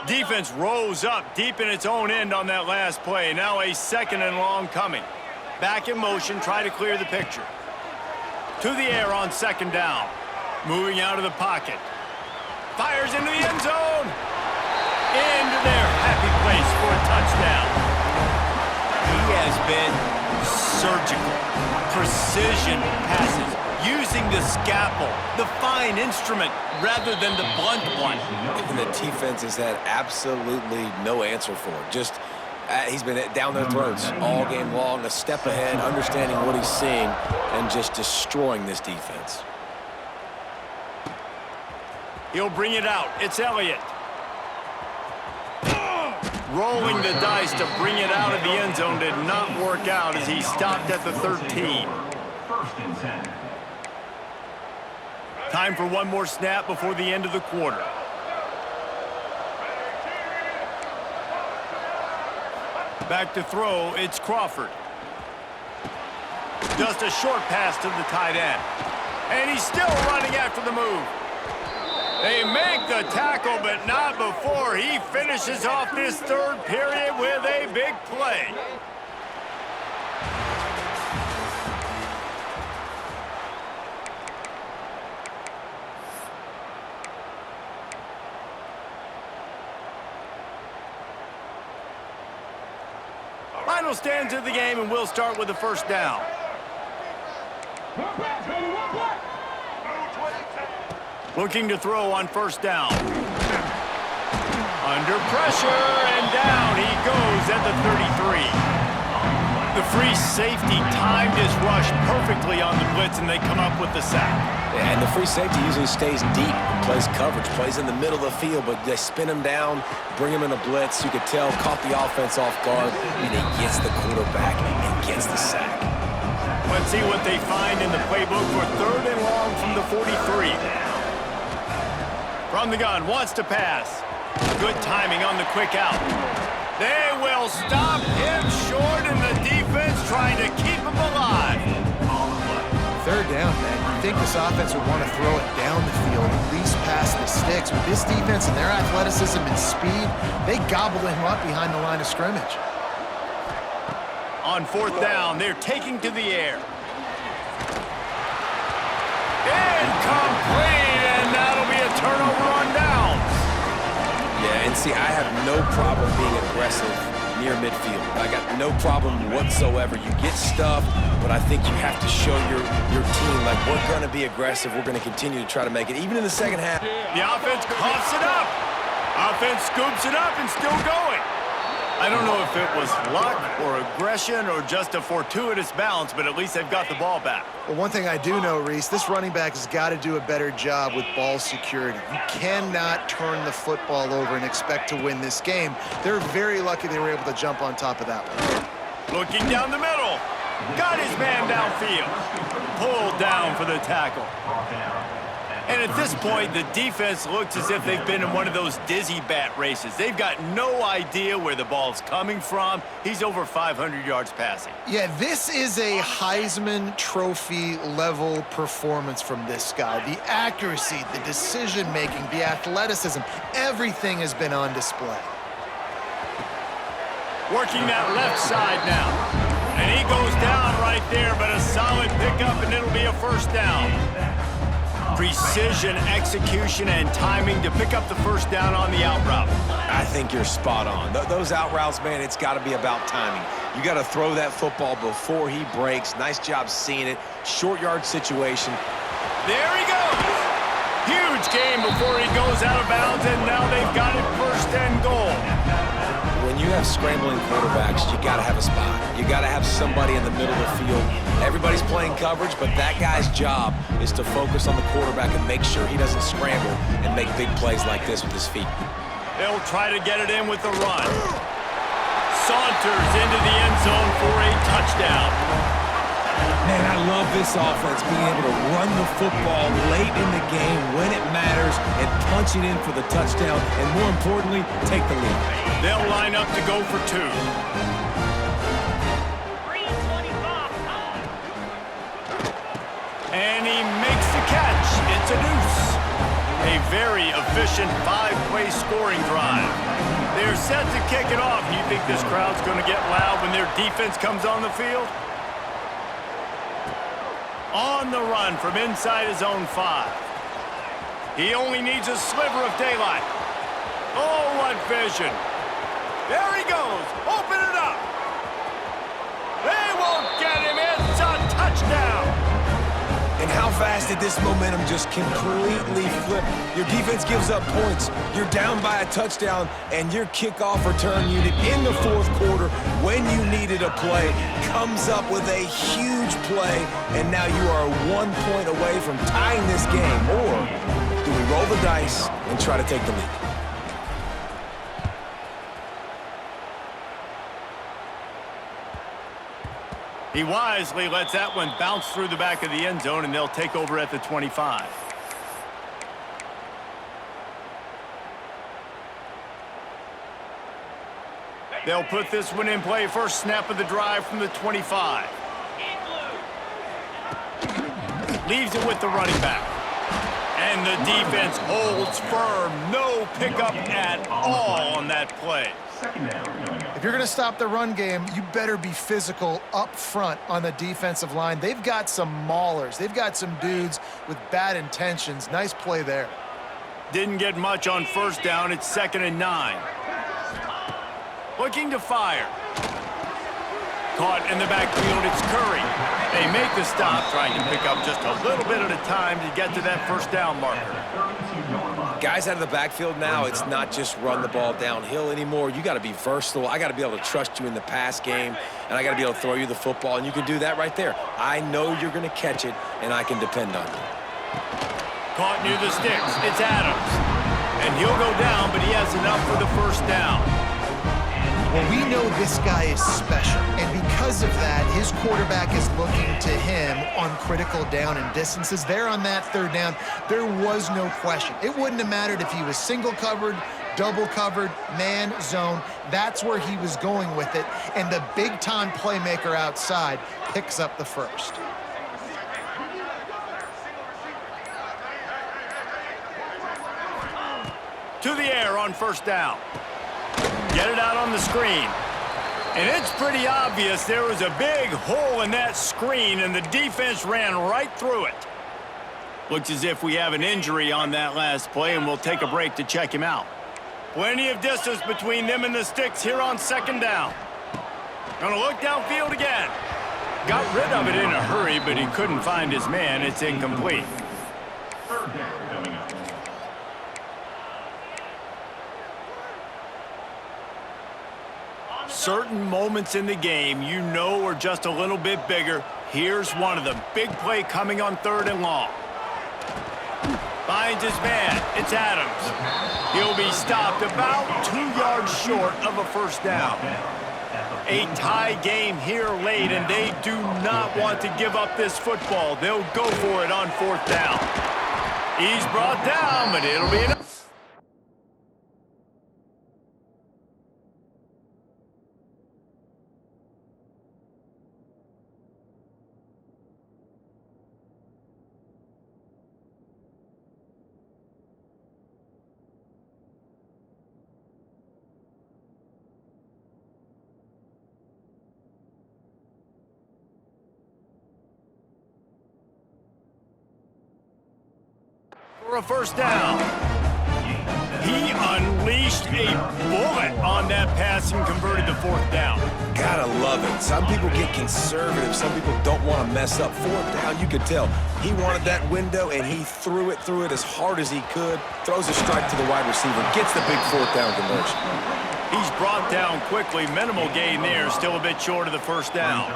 Defense rose up deep in its own end on that last play. Now a 2nd and long coming. Back in motion, try to clear the picture. To the air on second down. Moving out of the pocket. Fires into the end zone. Into their happy place for a touchdown. He has been surgical. Precision passes. Using the scalpel, the fine instrument, rather than the blunt one. And the defense has had absolutely no answer for it. Just, he's been down their throats all game long, a step ahead, understanding what he's seeing, and just destroying this defense. He'll bring it out. It's Elliott. Rolling the dice to bring it out of the end zone did not work out as he stopped at the 13. First and 10. Time for one more snap before the end of the quarter. Back to throw, it's Crawford. Just a short pass to the tight end. And he's still running after the move. They make the tackle, but not before he finishes off this third period with a big play. Final stands of the game, and we'll start with the first down. Looking to throw on first down. Under pressure, and down he goes at the 33. The free safety timed his rush perfectly on the blitz, and they come up with the sack. Yeah, and the free safety usually stays deep and plays coverage, plays in the middle of the field, but they spin him down, bring him in a blitz. You could tell, caught the offense off guard, and he gets the quarterback and gets the sack. Let's see what they find in the playbook for third and long from the 43. From the gun, wants to pass. Good timing on the quick out. They will stop him short, and the defense trying to keep him alive. Third down, man. You think this offense would want to throw it down the field, at least past the sticks. With this defense and their athleticism and speed, they gobbled him up behind the line of scrimmage. On fourth down, they're taking to the air. Incomplete, and that'll be a turnover on downs. Yeah, and see, I have no problem being aggressive near midfield. I got no problem whatsoever. You get stuffed, but I think you have to show your team, like, we're going to be aggressive. We're going to continue to try to make it, even in the second half. The offense coughs it up. Offense scoops it up and still going. I don't know if it was luck or aggression or just a fortuitous bounce, but at least they've got the ball back. Well, one thing I do know, Reese, this running back has got to do a better job with ball security. You cannot turn the football over and expect to win this game. They're very lucky they were able to jump on top of that one. Looking down the middle. Got his man downfield. Pulled down for the tackle. And at this point, the defense looks as if they've been in one of those dizzy bat races. They've got no idea where the ball's coming from. He's over 500 yards passing. Yeah, this is a Heisman Trophy level performance from this guy. The accuracy, the decision-making, the athleticism, everything has been on display. Working that left side now. And he goes down right there, but a solid pickup, and it'll be a first down. Precision, execution, and timing to pick up the first down on the out route. I think you're spot on. Those out routes, man, it's got to be about timing. You got to throw that football before he breaks. Nice job seeing it. Short yard situation. There he goes. Huge game before he goes out of bounds, and now they've got it first and goal. When you have scrambling quarterbacks, you got to have a spot. You got to have somebody in the middle of the field. Everybody's playing coverage, but that guy's job is to focus on the quarterback and make sure he doesn't scramble and make big plays like this with his feet. They'll try to get it in with the run. Saunters into the end zone for a touchdown. Man, I love this offense, being able to run the football late in the game when it matters and punching in for the touchdown, and more importantly, take the lead. They'll line up to go for two. 325. And he makes the catch. It's a deuce. A very efficient five-play scoring drive. They're set to kick it off. Do you think this crowd's going to get loud when their defense comes on the field? On the run from inside his own 5. He only needs a sliver of daylight. Oh, what vision. There he goes. Open it up. They won't get him. It's a touchdown. And how fast did this momentum just completely flip? Your defense gives up points. You're down by a touchdown, and your kickoff return unit in the fourth quarter, when you needed a play, comes up with a huge play, and now you are 1 point away from tying this game. Or do we roll the dice and try to take the lead? He wisely lets that one bounce through the back of the end zone, and they'll take over at the 25. They'll put this one in play. First snap of the drive from the 25. Leaves it with the running back. And the defense holds firm. No pickup at all on that play. If you're going to stop the run game, you better be physical up front on the defensive line. They've got some maulers. They've got some dudes with bad intentions. Nice play there. Didn't get much on first down. It's 2nd and 9. Looking to fire. Caught in the backfield, it's Curry. They make the stop, trying to pick up just a little bit at a time to get to that first down marker. Guys out of the backfield now, it's not just run the ball downhill anymore. You got to be versatile. I got to be able to trust you in the pass game, and I got to be able to throw you the football, and you can do that right there. I know you're going to catch it, and I can depend on you. Caught near the sticks, it's Adams. And he'll go down, but he has enough for the first down. Well, we know this guy is special, and because of that, his quarterback is looking to him on critical down and distances. There on that third down, there was no question. It wouldn't have mattered if he was single covered, double covered, man, zone. That's where he was going with it, and the big-time playmaker outside picks up the first. To the air on first down. Get it out on the screen. And it's pretty obvious there was a big hole in that screen, and the defense ran right through it. Looks as if we have an injury on that last play, and we'll take a break to check him out. Plenty of distance between them and the sticks here on 2nd down. Gonna look downfield again. Got rid of it in a hurry, but he couldn't find his man. It's incomplete. Third down coming up. Certain moments in the game you know are just a little bit bigger. Here's one of them. Big play coming on 3rd and long. Finds his man. It's Adams. He'll be stopped about 2 yards short of a first down. A tie game here late, and they do not want to give up this football. They'll go for it on 4th down. He's brought down, but it'll be enough. For a first down. He unleashed a bullet on that pass and converted the 4th down. Gotta love it. Some people get conservative. Some people don't want to mess up. 4th down, you could tell. He wanted that window, and he threw it as hard as he could. Throws a strike to the wide receiver. Gets the big 4th down conversion. He's brought down quickly. Minimal gain there. Still a bit short of the first down.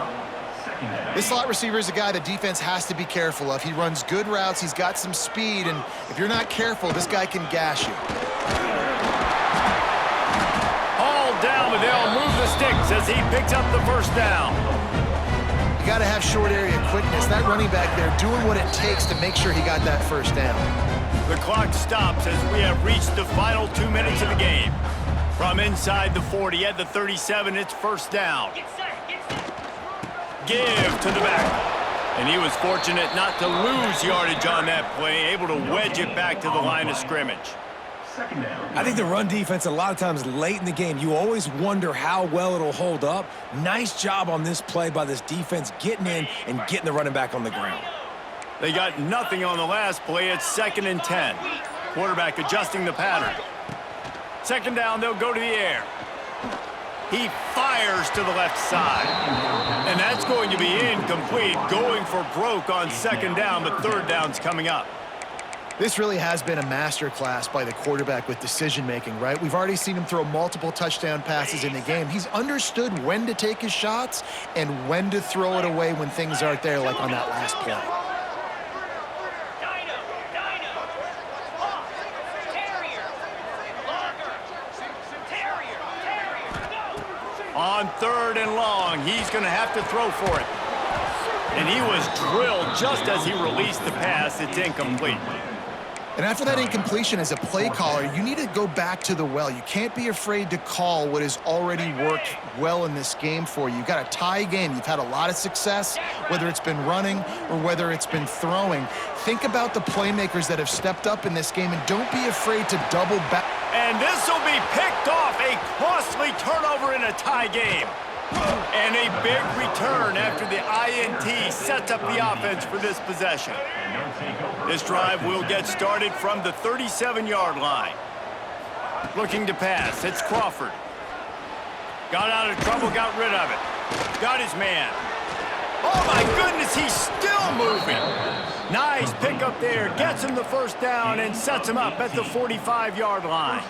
This slot receiver is a guy the defense has to be careful of. He runs good routes. He's got some speed, and if you're not careful, this guy can gash you. All down, but they'll move the sticks as he picks up the first down. You got to have short area quickness. That running back there doing what it takes to make sure he got that first down. The clock stops as we have reached the final 2 minutes of the game. From inside the 40 at the 37, it's first down. Get set, get set. Give to the back. And he was fortunate not to lose yardage on that play, able to wedge it back to the line of scrimmage. Second down. I think the run defense, a lot of times late in the game, you always wonder how well it'll hold up. Nice job on this play by this defense getting in and getting the running back on the ground. They got nothing on the last play. It's 2nd and 10. Quarterback adjusting the pattern. 2nd down, they'll go to the air. He fires to the left side. And that's going to be incomplete, going for broke on 2nd down, but 3rd down's coming up. This really has been a masterclass by the quarterback with decision-making, right? We've already seen him throw multiple touchdown passes in the game. He's understood when to take his shots and when to throw it away when things aren't there, like on that last play. On 3rd and long, he's going to have to throw for it. And he was drilled just as he released the pass. It's incomplete. And after that incompletion as a play caller, you need to go back to the well. You can't be afraid to call what has already worked well in this game for you. You've got a tie game. You've had a lot of success, whether it's been running or whether it's been throwing. Think about the playmakers that have stepped up in this game, and don't be afraid to double back. And this will be picked off. A costly turnover in a tie game. And a big return after the INT sets up the offense for this possession. This drive will get started from the 37-yard line. Looking to pass. It's Crawford. Got out of trouble, got rid of it. Got his man. Oh, my goodness, he's still moving. Nice pickup there. Gets him the 1st down and sets him up at the 45-yard line.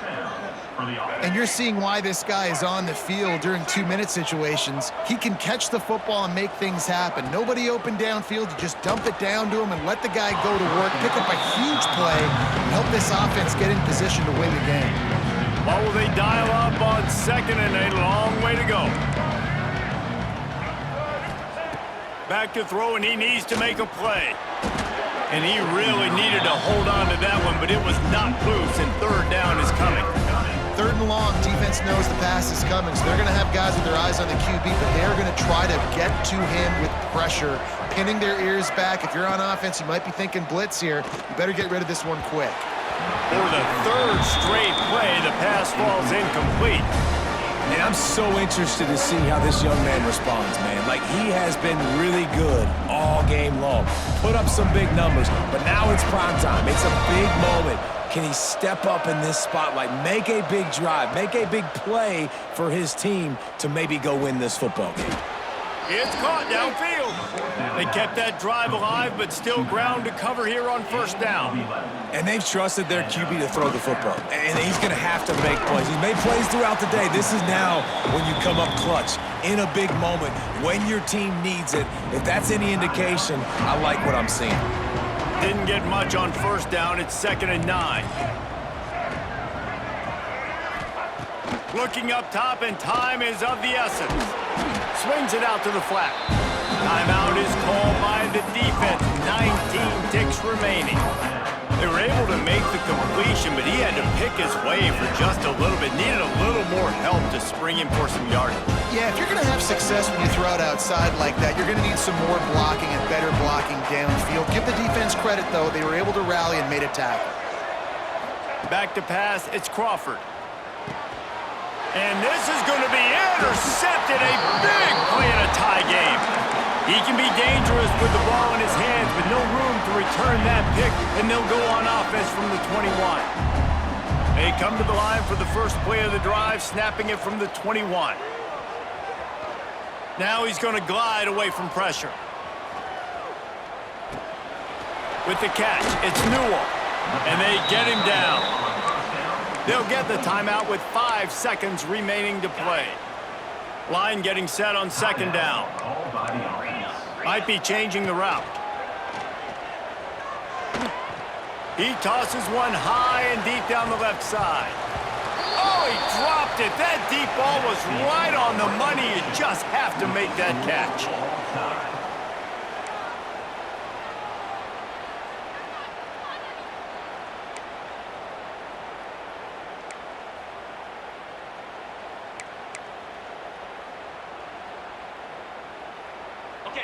And you're seeing why this guy is on the field during 2-minute situations. He can catch the football and make things happen. Nobody open downfield. You just dump it down to him and let the guy go to work, pick up a huge play, and help this offense get in position to win the game. What will they dial up on 2nd and a long way to go? Back to throw, and he needs to make a play. And he really needed to hold on to that one, but it was not loose, and 3rd down is coming. 3rd and long, defense knows the pass is coming, so they're going to have guys with their eyes on the QB, but they're going to try to get to him with pressure, pinning their ears back. If you're on offense, you might be thinking blitz here. You better get rid of this one quick. For the 3rd straight play, the pass falls incomplete. And I'm so interested to see how this young man responds, man. Like, he has been really good all game long. Put up some big numbers, but now it's prime time. It's a big moment. Can he step up in this spotlight, make a big drive, make a big play for his team to maybe go win this football game? It's caught downfield. They kept that drive alive, but still ground to cover here on 1st down. And they've trusted their QB to throw the football. And he's going to have to make plays. He's made plays throughout the day. This is now when you come up clutch in a big moment when your team needs it. If that's any indication, I like what I'm seeing. Didn't get much on 1st down. It's 2nd and 9. Looking up top, and time is of the essence. Swings it out to the flat. Timeout is called by the defense. 19 ticks remaining. They were able to make the completion, but he had to pick his way for just a little bit. Needed a little more help to spring him for some yardage. Yeah, if you're going to have success when you throw it outside like that, you're going to need some more blocking and better blocking downfield. Give the defense credit, though. They were able to rally and made a tackle. Back to pass, it's Crawford. And this is going to be intercepted. A big play in a tie game. He can be dangerous with the ball in his hands, but no room to return that pick, and they'll go on offense from the 21. They come to the line for the first play of the drive, snapping it from the 21. Now he's going to glide away from pressure. With the catch, it's Newell, and they get him down. They'll get the timeout with 5 seconds remaining to play. Line getting set on 2nd down. Might be changing the route. He tosses one high and deep down the left side. Oh, he dropped it. That deep ball was right on the money. You just have to make that catch.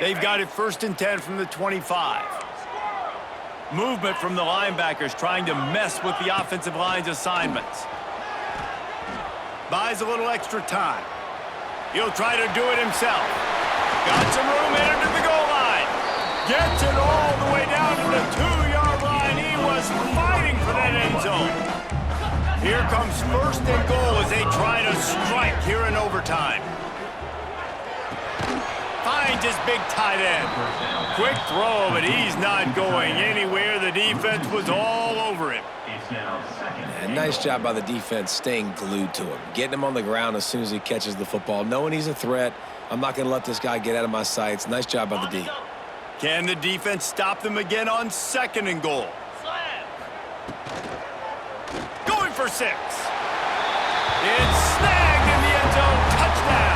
They've got it 1st and 10 from the 25. Movement from the linebackers trying to mess with the offensive line's assignments. Buys a little extra time. He'll try to do it himself. Got some room, entered to the goal line. Gets it all the way down to the 2-yard line. He was fighting for that end zone. Here comes first and goal as they try to strike here in overtime. Finds his big tight end. Quick throw, but he's not going anywhere. The defense was all over him. It's now second. And nice job by the defense staying glued to him. Getting him on the ground as soon as he catches the football. Knowing he's a threat. I'm not going to let this guy get out of my sights. Nice job by the D. Can the defense stop them again on second and goal? Slam. Going for 6. It's snagged in the end zone. Touchdown.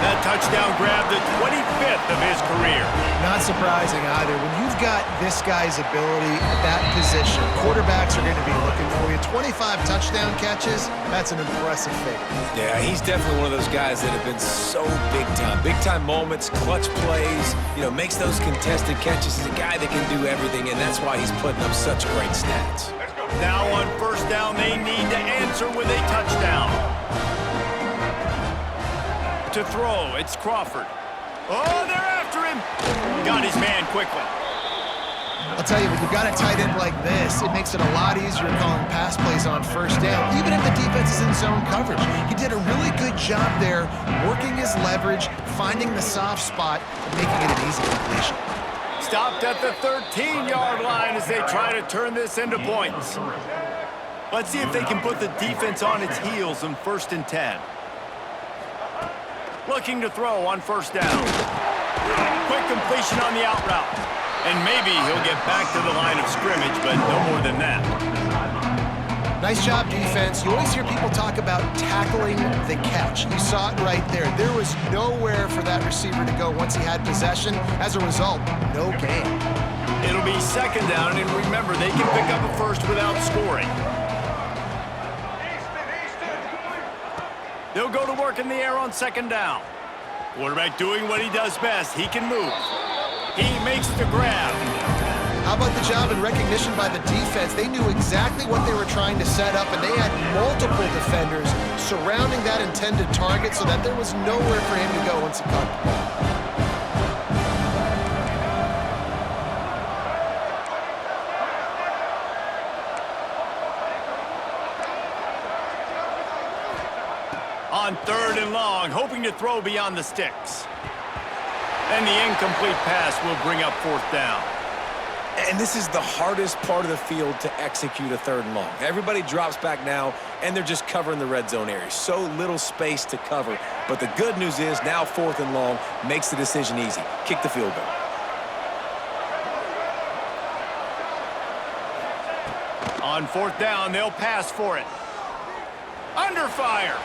That touchdown grabbed the 25th of his career. Not surprising either. When you've got this guy's ability at that position, quarterbacks are going to be looking for you. 25 touchdown catches, that's an impressive figure. Yeah, he's definitely one of those guys that have been so big time. Big time moments, clutch plays, makes those contested catches. He's a guy that can do everything, and that's why he's putting up such great stats. Now on first down, they need to answer with a touchdown. To throw, it's Crawford. Oh, they're after him. Got his man quickly. I'll tell you, when you've got a tight end like this, it makes it a lot easier calling pass plays on first down, even if the defense is in zone coverage. He did a really good job there, working his leverage, finding the soft spot, and making it an easy completion. Stopped at the 13-yard line as they try to turn this into points. Let's see if they can put the defense on its heels on 1st and 10. Looking to throw on first down. Quick completion on the out route. And maybe he'll get back to the line of scrimmage, but no more than that. Nice job, defense. You always hear people talk about tackling the catch. You saw it right there. There was nowhere for that receiver to go once he had possession. As a result, no gain. It'll be second down, and remember, they can pick up a first without scoring. They'll go to work in the air on second down. Quarterback doing what he does best. He can move. He makes the grab. How about the job and recognition by the defense? They knew exactly what they were trying to set up, and they had multiple defenders surrounding that intended target so that there was nowhere for him to go once he caught the ball. On 3rd and long, hoping to throw beyond the sticks. And the incomplete pass will bring up 4th down. And this is the hardest part of the field to execute a 3rd and long. Everybody drops back now, and they're just covering the red zone area. So little space to cover. But the good news is now 4th and long makes the decision easy. Kick the field goal. On 4th down, they'll pass for it. Under fire.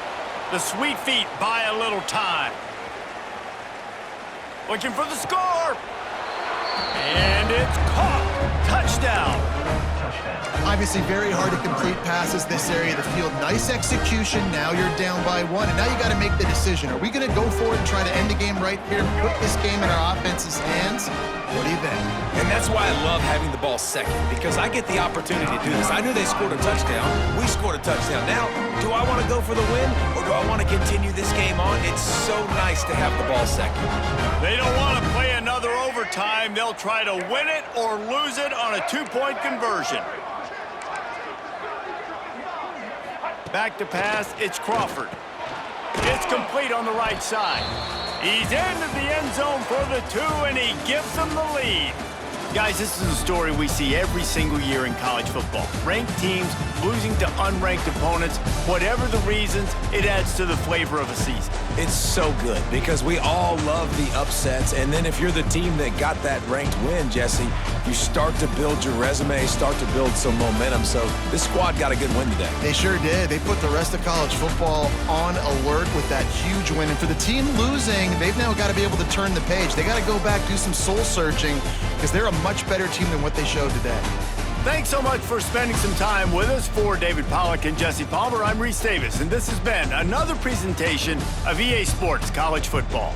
The sweet feet buy a little time. Looking for the score. And it's caught. Touchdown. Obviously very hard to complete passes this area of the field. Nice execution. Now you're down by 1, and now you got to make the decision. Are we going to go for it and try to end the game right here, put this game in our offense's hands? What do you think? And that's why I love having the ball second, because I get the opportunity to do this. I knew they scored a touchdown. We scored a touchdown. Now, do I want to go for the win, or do I want to continue this game on? It's so nice to have the ball second. They don't want to play another overtime. They'll try to win it or lose it on a 2-point conversion. Back to pass, it's Crawford. It's complete on the right side. He's into the end zone for the 2, and he gives them the lead. Guys, this is a story we see every single year in college football. Ranked teams losing to unranked opponents. Whatever the reasons, it adds to the flavor of a season. It's so good because we all love the upsets, and then if you're the team that got that ranked win, Jesse, you start to build your resume, start to build some momentum. So this squad got a good win today. They sure did. They put the rest of college football on alert with that huge win. And for the team losing, they've now got to be able to turn the page. They got to go back, do some soul searching, because they're a much better team than what they showed today. Thanks so much for spending some time with us. For David Pollack and Jesse Palmer, I'm Reese Davis, and this has been another presentation of EA Sports College Football.